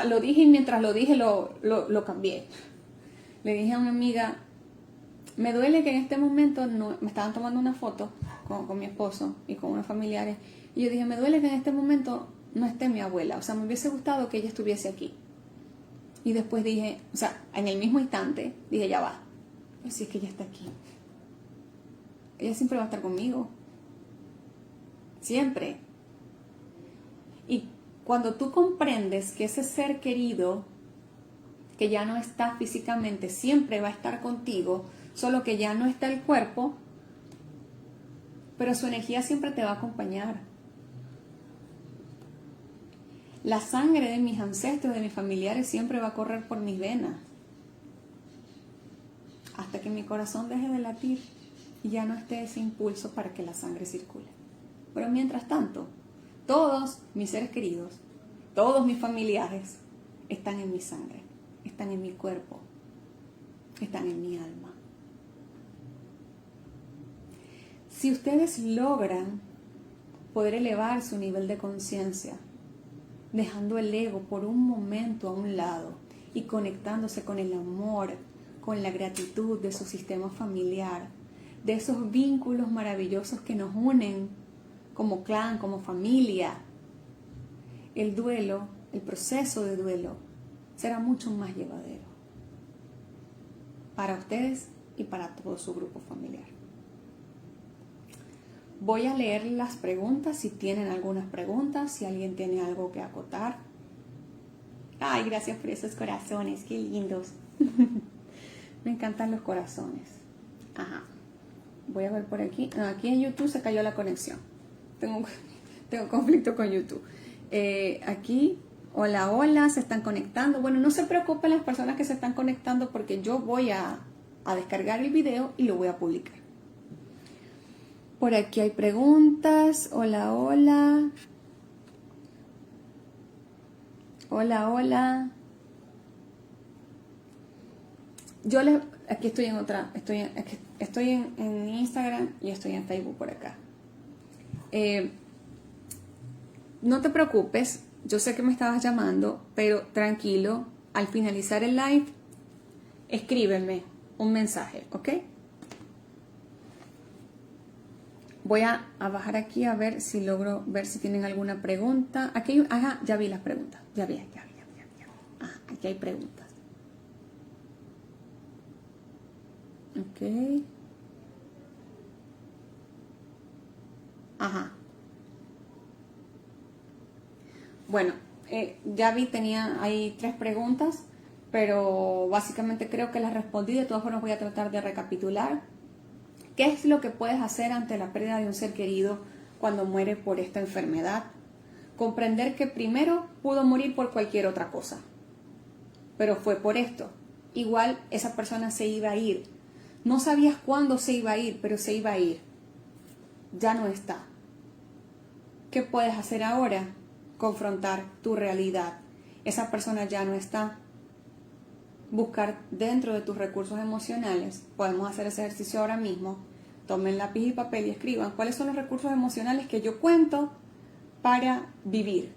lo dije y mientras lo dije lo cambié. Le dije a una amiga, me duele que en este momento no, me estaban tomando una foto con mi esposo y con unos familiares, y yo dije, me duele que en este momento no esté mi abuela, o sea, me hubiese gustado que ella estuviese aquí. Y después dije, o sea, en el mismo instante, dije, ya va, pero si es que ella está aquí. Ella siempre va a estar conmigo. Siempre. Y cuando tú comprendes que ese ser querido, que ya no está físicamente, siempre va a estar contigo, solo que ya no está el cuerpo, pero su energía siempre te va a acompañar. La sangre de mis ancestros, de mis familiares, siempre va a correr por mis venas, hasta que mi corazón deje de latir y ya no esté ese impulso para que la sangre circule. Pero mientras tanto, todos mis seres queridos, todos mis familiares están en mi sangre, están en mi cuerpo, están en mi alma. Si ustedes logran poder elevar su nivel de conciencia, dejando el ego por un momento a un lado y conectándose con el amor, con la gratitud de su sistema familiar, de esos vínculos maravillosos que nos unen como clan, como familia, el duelo, el proceso de duelo será mucho más llevadero para ustedes y para todo su grupo familiar. Voy a leer las preguntas, si tienen algunas preguntas, si alguien tiene algo que acotar. Ay, gracias por esos corazones, qué lindos. Me encantan los corazones. Ajá. Voy a ver por aquí. Aquí en YouTube se cayó la conexión. Tengo conflicto con YouTube. Aquí, hola, se están conectando. Bueno, no se preocupen las personas que se están conectando porque yo voy a descargar el video y lo voy a publicar. Por aquí hay preguntas. Hola. Aquí estoy en otra, estoy en Instagram y estoy en Facebook por acá. No te preocupes, yo sé que me estabas llamando, pero tranquilo, al finalizar el live, escríbeme un mensaje, ¿ok? Voy a bajar aquí a ver si logro ver si tienen alguna pregunta. Aquí, ya vi las preguntas. Ya vi. Aquí hay preguntas. Ok. Ajá. Bueno, ya vi, hay 3 preguntas, pero básicamente creo que las respondí. De todas formas voy a tratar de recapitular. ¿Qué es lo que puedes hacer ante la pérdida de un ser querido cuando muere por esta enfermedad? Comprender que primero pudo morir por cualquier otra cosa, pero fue por esto. Igual esa persona se iba a ir. No sabías cuándo se iba a ir, pero se iba a ir. Ya no está. ¿Qué puedes hacer ahora? Confrontar tu realidad. Esa persona ya no está. Buscar dentro de tus recursos emocionales. Podemos hacer ese ejercicio ahora mismo. Tomen lápiz y papel y escriban cuáles son los recursos emocionales que yo cuento para vivir.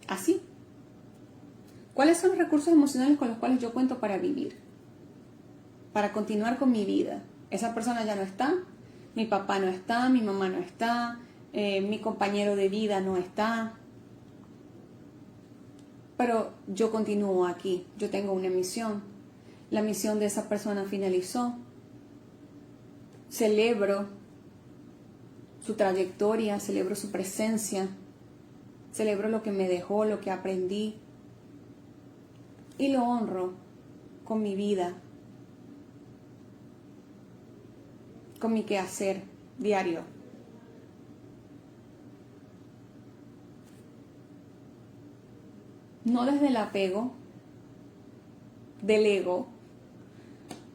Así. ¿Cuáles son los recursos emocionales con los cuales yo cuento para vivir? Para continuar con mi vida. Esa persona ya no está. Mi papá no está. Mi mamá no está. Mi compañero de vida no está. pero yo continúo aquí, yo tengo una misión. La misión de esa persona finalizó. Celebro su trayectoria, celebro su presencia, celebro lo que me dejó, lo que aprendí y lo honro con mi vida, con mi quehacer diario. No desde el apego del ego,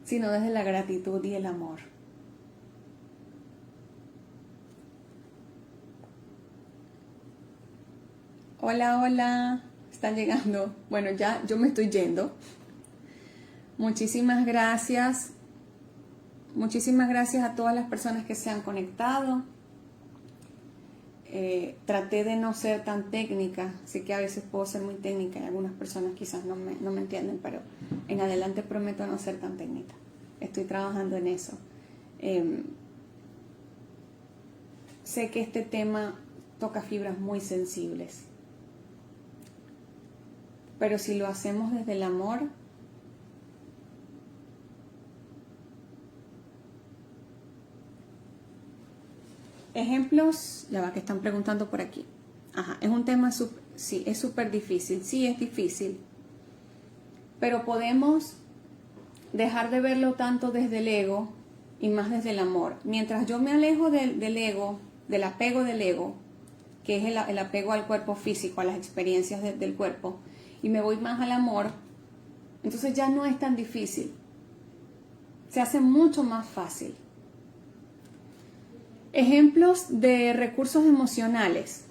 sino desde la gratitud y el amor. Hola, hola, están llegando. Bueno, ya yo me estoy yendo. Muchísimas gracias. Muchísimas gracias a todas las personas que se han conectado. Traté de no ser tan técnica, sé que a veces puedo ser muy técnica y algunas personas quizás no me entienden, pero en adelante prometo no ser tan técnica. Estoy trabajando en eso. Sé que este tema toca fibras muy sensibles, pero si lo hacemos desde el amor, ejemplos, ya va que están preguntando por aquí. Ajá, es un tema, sí, es súper difícil, sí es difícil, pero podemos dejar de verlo tanto desde el ego y más desde el amor. Mientras yo me alejo del ego, del apego del ego, que es el apego al cuerpo físico, a las experiencias del cuerpo, y me voy más al amor, entonces ya no es tan difícil, se hace mucho más fácil. Ejemplos de recursos emocionales.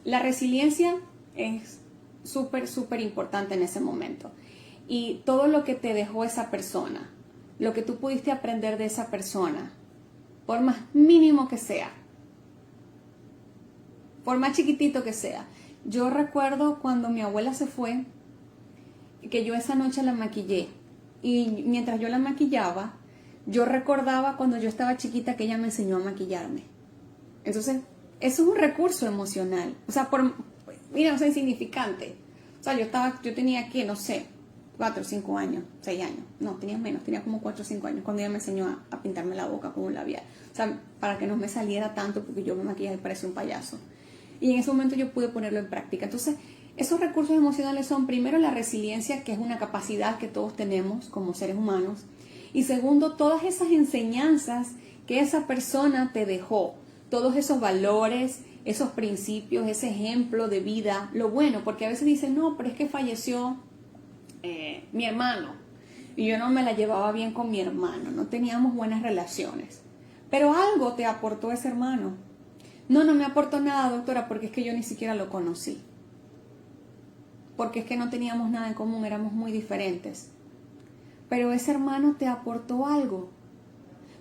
La resiliencia es súper importante en ese momento. Y todo lo que te dejó esa persona, lo que tú pudiste aprender de esa persona, por más mínimo que sea, por más chiquitito que sea. Yo recuerdo cuando mi abuela se fue, que yo esa noche la maquillé. Y mientras yo la maquillaba, yo recordaba cuando yo estaba chiquita que ella me enseñó a maquillarme. Entonces, eso es un recurso emocional. O sea, mira, o sea, insignificante. O sea, yo tenía aquí, no sé, 4 o 5 años, 6 años. No, tenía menos, tenía como 4 o 5 años cuando ella me enseñó a pintarme la boca con un labial. O sea, para que no me saliera tanto porque yo me maquillaba y parecía un payaso. Y en ese momento yo pude ponerlo en práctica. Entonces, esos recursos emocionales son, primero, la resiliencia, que es una capacidad que todos tenemos como seres humanos. Y segundo, todas esas enseñanzas que esa persona te dejó, todos esos valores, esos principios, ese ejemplo de vida, lo bueno, porque a veces dicen, no, pero es que falleció mi hermano y yo no me la llevaba bien con mi hermano, no teníamos buenas relaciones, pero algo te aportó ese hermano. No me aportó nada, doctora, porque es que yo ni siquiera lo conocí, porque es que no teníamos nada en común, éramos muy diferentes. Pero ese hermano te aportó algo.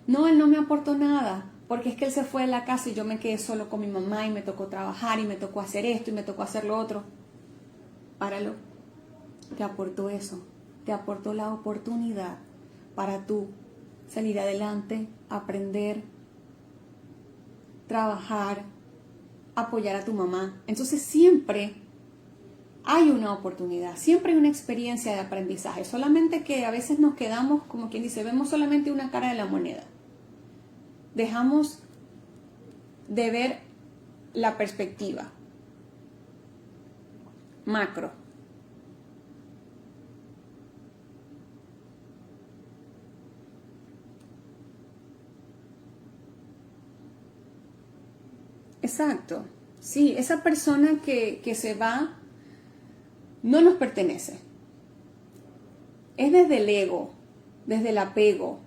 No, él no me aportó nada, porque es que él se fue de la casa y yo me quedé solo con mi mamá y me tocó trabajar y me tocó hacer esto y me tocó hacer lo otro. Páralo. Te aportó eso. Te aportó la oportunidad para tú salir adelante, aprender, trabajar, apoyar a tu mamá. Entonces siempre hay una oportunidad, siempre hay una experiencia de aprendizaje, solamente que a veces nos quedamos, como quien dice, vemos solamente una cara de la moneda. Dejamos de ver la perspectiva macro. Exacto. Sí, esa persona que se va no nos pertenece. Es desde el ego, desde el apego.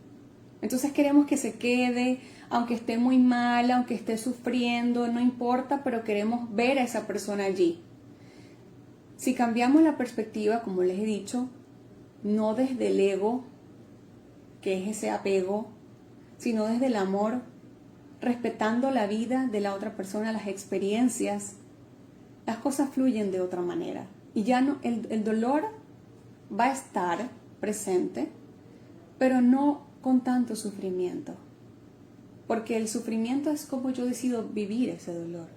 Entonces queremos que se quede, aunque esté muy mal, aunque esté sufriendo, no importa, pero queremos ver a esa persona allí. Si cambiamos la perspectiva, como les he dicho, no desde el ego, que es ese apego, sino desde el amor, respetando la vida de la otra persona, las experiencias, las cosas fluyen de otra manera. Y ya no, el dolor va a estar presente, pero no con tanto sufrimiento. Porque el sufrimiento es como yo decido vivir ese dolor.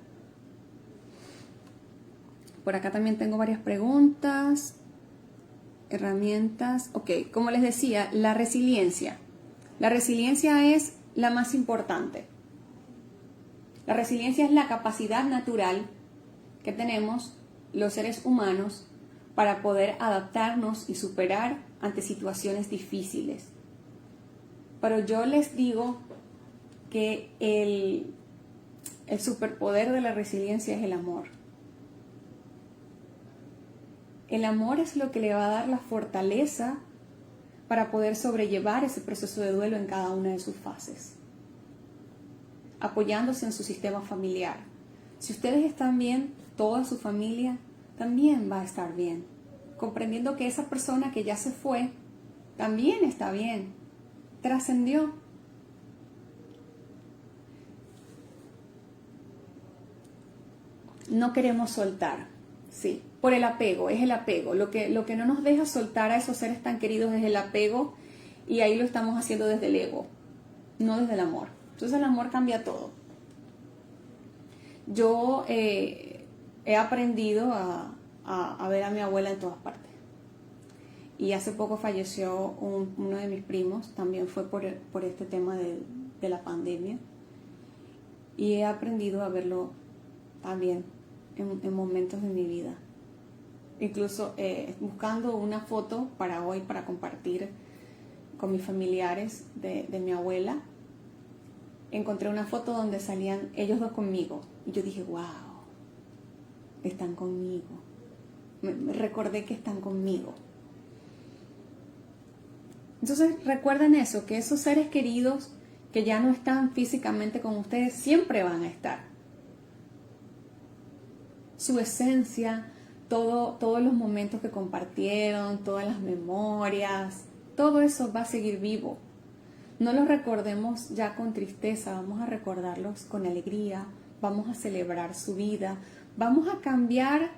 Por acá también tengo varias preguntas. Herramientas. Ok, como les decía, la resiliencia. La resiliencia es la más importante. La resiliencia es la capacidad natural que tenemos los seres humanos para poder adaptarnos y superar ante situaciones difíciles. Pero yo les digo que el superpoder de la resiliencia es el amor. El amor es lo que le va a dar la fortaleza para poder sobrellevar ese proceso de duelo en cada una de sus fases, apoyándose en su sistema familiar. Si ustedes están bien, toda su familia también va a estar bien, comprendiendo que esa persona que ya se fue también está bien, trascendió. No queremos soltar, sí, por el apego, es el apego. Lo que no nos deja soltar a esos seres tan queridos es el apego, y ahí lo estamos haciendo desde el ego, no desde el amor. Entonces el amor cambia todo. Yo he aprendido a ver a mi abuela en todas partes. Y hace poco falleció uno de mis primos, también fue por este tema de la pandemia. Y he aprendido a verlo también en momentos de mi vida. Incluso buscando una foto para hoy, para compartir con mis familiares de mi abuela, encontré una foto donde salían ellos dos conmigo. Y yo dije, wow, están conmigo. Me recordé que están conmigo. Entonces recuerden eso, que esos seres queridos que ya no están físicamente con ustedes siempre van a estar. Su esencia, todos los momentos que compartieron, todas las memorias, todo eso va a seguir vivo. No los recordemos ya con tristeza, vamos a recordarlos con alegría, vamos a celebrar su vida, vamos a cambiar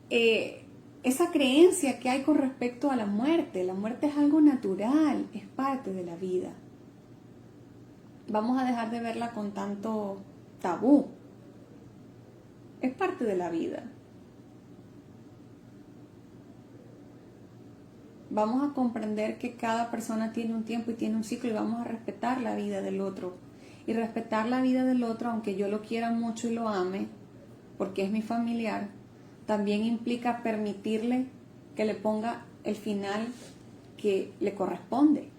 esa creencia que hay con respecto a la muerte. La muerte es algo natural, es parte de la vida. Vamos a dejar de verla con tanto tabú. Es parte de la vida. Vamos a comprender que cada persona tiene un tiempo y tiene un ciclo, y vamos a respetar la vida del otro. Y respetar la vida del otro, aunque yo lo quiera mucho y lo ame, porque es mi familiar, también implica permitirle que le ponga el final que le corresponde.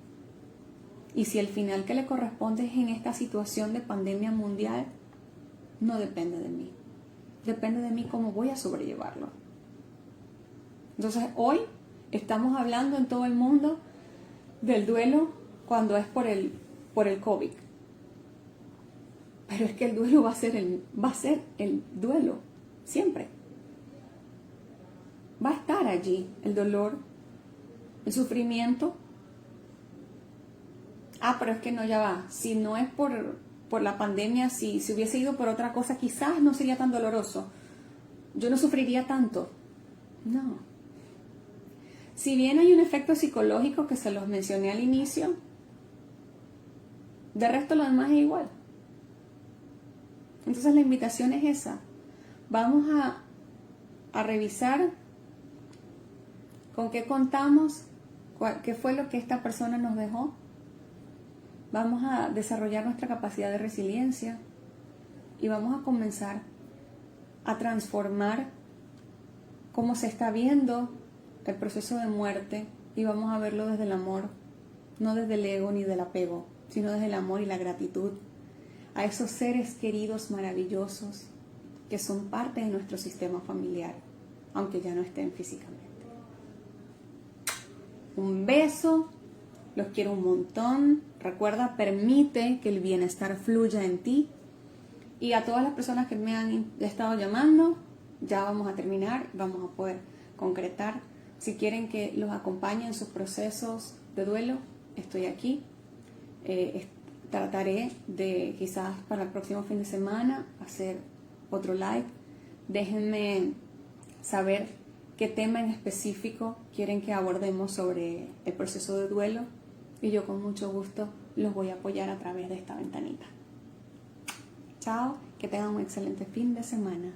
Y si el final que le corresponde es en esta situación de pandemia mundial, no depende de mí. Depende de mí cómo voy a sobrellevarlo. Entonces hoy estamos hablando en todo el mundo del duelo cuando es por el COVID. Pero es que el duelo va a ser el duelo, siempre. Va a estar allí el dolor, el sufrimiento. Pero es que no, ya va. Si no es por la pandemia, si hubiese ido por otra cosa, quizás no sería tan doloroso. Yo no sufriría tanto. No. Si bien hay un efecto psicológico que se los mencioné al inicio, de resto lo demás es igual. Entonces la invitación es esa. Vamos a revisar con qué contamos, qué fue lo que esta persona nos dejó. Vamos a desarrollar nuestra capacidad de resiliencia y vamos a comenzar a transformar cómo se está viendo el proceso de muerte, y vamos a verlo desde el amor, no desde el ego ni del apego, sino desde el amor y la gratitud a esos seres queridos maravillosos que son parte de nuestro sistema familiar, aunque ya no estén físicamente. Un beso, los quiero un montón. Recuerda, permite que el bienestar fluya en ti. Y a todas las personas que me han estado llamando, ya vamos a terminar, vamos a poder concretar. Si quieren que los acompañe en sus procesos de duelo, estoy aquí. Trataré de, quizás para el próximo fin de semana, hacer otro live. Déjenme saber qué tema en específico quieren que abordemos sobre el proceso de duelo, y yo con mucho gusto los voy a apoyar a través de esta ventanita. Chao, que tengan un excelente fin de semana.